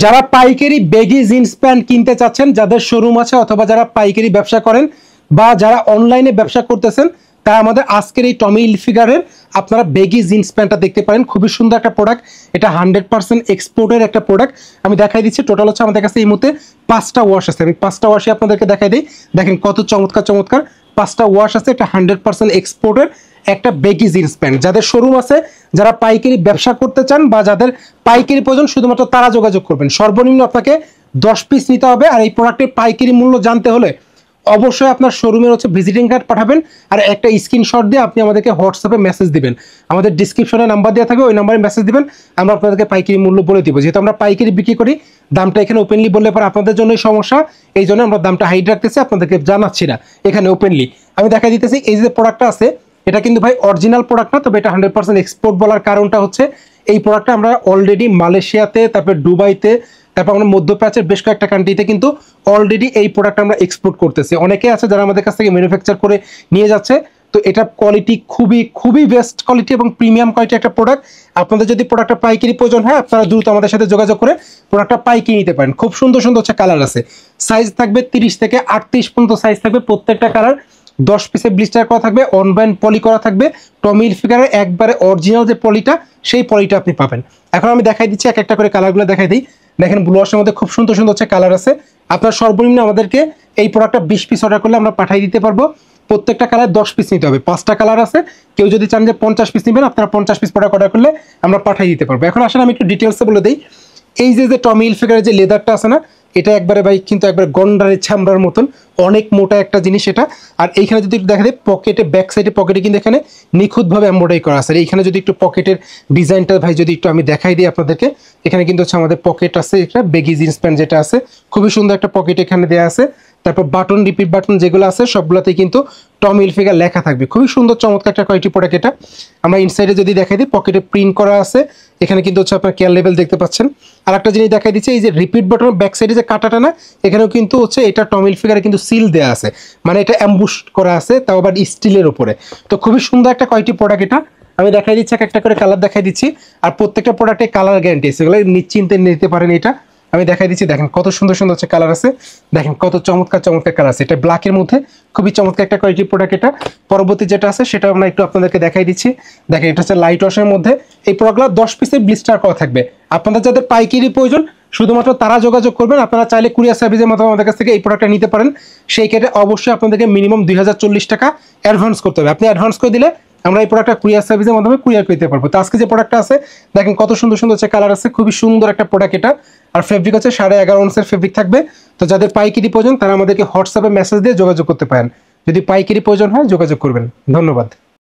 যারা পাইকারি baggy jeans pant কিনতে চাচ্ছেন, যাদের শোরুম আছে অথবা যারা পাইকারি ব্যবসা করেন বা যারা অনলাইনে ব্যবসা করতেছেন, তারা আমাদের আজকের এই টমি হিলফিগারের আপনারা বেগি জিন্স প্যান্টটা দেখতে পারেন। খুবই সুন্দর একটা প্রোডাক্ট, এটা 100% এক্সপোর্টের একটা প্রোডাক্ট। আমি দেখাই দিচ্ছি। টোটাল হচ্ছে আমাদের কাছে এই মুহূর্তে 5টা ওয়াশ আছে। আমি 5টা ওয়াশই আপনাদেরকে দেখাই দিই। দেখেন কত চমৎকার চমৎকার 5টা ওয়াশ আছে। এটা 100% এক্সপোর্টের একটা বেগি জিন্স প্যান্ট। যাদের শোরুম আছে, যারা পাইকারি ব্যবসা করতে চান বা যাদের পাইকারি প্রয়োজন, শুধুমাত্র তারা যোগাযোগ করবেন। সর্বনিম্ন আপনাকে 10 পিস নিতে হবে। আর এই প্রোডাক্টের পাইকারি মূল্য জানতে হলে অবশ্যই আপনার শোরুমের হচ্ছে ভিজিটিং কার্ড পাঠাবেন আর একটা স্ক্রিনশট দিয়ে আপনি আমাদেরকে হোয়াটসঅ্যাপে মেসেজ দিবেন। আমাদের ডিসক্রিপশনে নাম্বার দেওয়া থাকবে, ওই নাম্বারে মেসেজ দিবেন। আমরা আপনাদেরকে পাইকারি মূল্য বলে দিব। যেহেতু আমরা পাইকারি বিক্রি করি, দামটা এখানে ওপেনলি বললে পরে আপনাদের জন্যই সমস্যা। এই জন্য আমরা দামটা হাইড রাখতেছি, আপনাদেরকে জানাচ্ছি না এখানে ওপেনলি। আমি দেখা দিতেছি এই যে প্রোডাক্টটা আছে, এটা কিন্তু ভাই অরিজিনাল প্রোডাক্ট না, তবে এটা 100% এক্সপোর্ট বলার কারণটা হচ্ছে এই প্রোডাক্টটা আমরা অলরেডি মালয়েশিয়াতে, তারপর দুবাইতে, তারপর আমরা মধ্যপ্রাচ্যের বেশ কয়েকটা কান্ট্রিতে কিন্তু অলরেডি এই প্রোডাক্ট আমরা এক্সপোর্ট করতেছি। অনেকে আছে যারা আমাদের কাছ থেকে ম্যানুফ্যাকচার করে নিয়ে যাচ্ছে। তো এটা কোয়ালিটি খুবই খুবই বেস্ট কোয়ালিটি এবং প্রিমিয়াম কোয়ালিটি একটা প্রোডাক্ট। আপনাদের যদি প্রোডাক্টটা পাইকারি প্রয়োজন হয়, আপনারা দ্রুত আমাদের সাথে যোগাযোগ করে প্রোডাক্টটা পাইকারি নিতে পারেন। খুব সুন্দর সুন্দর হচ্ছে কালার আছে, সাইজ থাকবে 30 থেকে 38 পর্যন্ত সাইজ থাকবে। প্রত্যেকটা কালার 10 পিসে ব্লিস্টার করা থাকবে, অনবাইন পলি করা থাকবে। টমি হিলফিগারের একবারে অরিজিনাল যে পলিটা, সেই পলিটা আপনি পাবেন। এখন আমি দেখাই দিচ্ছি, এক একটা করে কালারগুলো দেখাই দিই। দেখেন ব্লু ওয়াশের মধ্যে খুব সুন্দর সুন্দর হচ্ছে কালার আছে। আপনার সর্বনিম্ন আমাদেরকে এই প্রোডাক্টটা 20 পিস অর্ডার করলে আমরা পাঠিয়ে দিতে পারবো। প্রত্যেকটা কালার 10 পিস নিতে হবে। 5টা কালার আছে। কেউ যদি চান যে 50 পিস নেবেন, আপনারা 50 পিস প্রোডাক্ট অর্ডার করলে আমরা পাঠিয়ে দিতে পারবো। এখন আসলে আমি একটু ডিটেলসে বলে দিই। এই যে টমি হিলফিগারের যে লেদারটা আছে না, এটা একবারে ভাই কিন্তু একবার গন্ডারের ছামড়ার মতন অনেক মোটা একটা জিনিস এটা। আর এইখানে যদি একটু দেখা যায় পকেটে, ব্যাক সাইডে পকেটে কিন্তু এখানে নিখুঁতভাবে এমব্রয়ডারি করা আছে। আর এইখানে যদি একটু পকেটের ডিজাইনটা ভাই যদি একটু আমি দেখাই দিই আপনাদেরকে, এখানে কিন্তু হচ্ছে আমাদের পকেট আছে, একটা বেগি জিন্স প্যান্ট যেটা আছে, খুবই সুন্দর একটা পকেট এখানে দেওয়া আছে। তারপর বাটন, রিপিট বাটন যেগুলো আছে সবগুলোতেই কিন্তু টমি হিলফিগার লেখা থাকবে। খুবই সুন্দর চমৎকার একটা কোয়ালিটি প্রোডাক্ট এটা। আমরা ইনসাইডে যদি দেখাই দিই, পকেটে প্রিন্ট করা আছে। এখানে কিন্তু হচ্ছে আপনার কেয়ার লেভেল দেখতে পাচ্ছেন। আর একটা জিনিস দেখাই দিচ্ছি, এই যে রিপিট বাটনের ব্যাক সাইডে যে কাটাটা না, এখানেও কিন্তু হচ্ছে এটা টমি হিলফিগারে কিন্তু সিল দেওয়া আছে, মানে এটা অ্যাম্বুশ করা আছে, তাও আবার স্টিলের উপরে। তো খুবই সুন্দর একটা কোয়ালিটি প্রোডাক্ট এটা। আমি দেখাই দিচ্ছি, একটা করে কালার দেখাই দিচ্ছি। আর প্রত্যেকটা প্রোডাক্টে কালার গ্যারান্টি আছে, এগুলো নিশ্চিন্তে নিতে পারেন। এটা আমি দেখাই দিচ্ছি, দেখেন কত সুন্দর সুন্দর হচ্ছে কালার আছে। দেখেন কত চমৎকার চমৎকার কালার আছে। এটা ব্ল্যাকের মধ্যে খুবই চমৎকার একটা কোয়ালিটি প্রোডাক্ট এটা। পরবর্তী যেটা আছে সেটা আমরা একটু আপনাদেরকে দেখাই দিচ্ছি। দেখেন এটা হচ্ছে লাইট ওয়াশের মধ্যে। এই প্রোডাক্টগুলো 10 পিসের ব্লিস্টার করা থাকবে। আপনাদের যাদের পাইকারি প্রয়োজন, শুধুমাত্র তারা যোগাযোগ করবেন। আপনারা চাইলে কুরিয়ার সার্ভিসের মাধ্যমে আমাদের কাছ থেকে এই প্রোডাক্টটা নিতে পারেন। সেই ক্ষেত্রে অবশ্যই আপনাদেরকে মিনিমাম 2040 টাকা অ্যাডভান্স করতে হবে। আপনি অ্যাডভান্স করে দিলে আমরা এই প্রোডাক্টটা কুরিয়ার সার্ভিসের মাধ্যমে কুরিয়ার করে দিতে পারবো। তো আজকে যে প্রোডাক্টটা আছে, দেখেন কত সুন্দর সুন্দর হচ্ছে কালার আছে। খুবই সুন্দর একটা প্রোডাক্ট এটা। আর ফেব্রিক হচ্ছে 11.5 আউন্সের ফেব্রিক থাকবে। তো যাদের পাইকারি প্রয়োজন, তারা আমাদেরকে হোয়াটসঅ্যাপে মেসেজ দিয়ে যোগাযোগ করতে পারেন। যদি পাইকারি প্রয়োজন হয়, যোগাযোগ করবেন। ধন্যবাদ।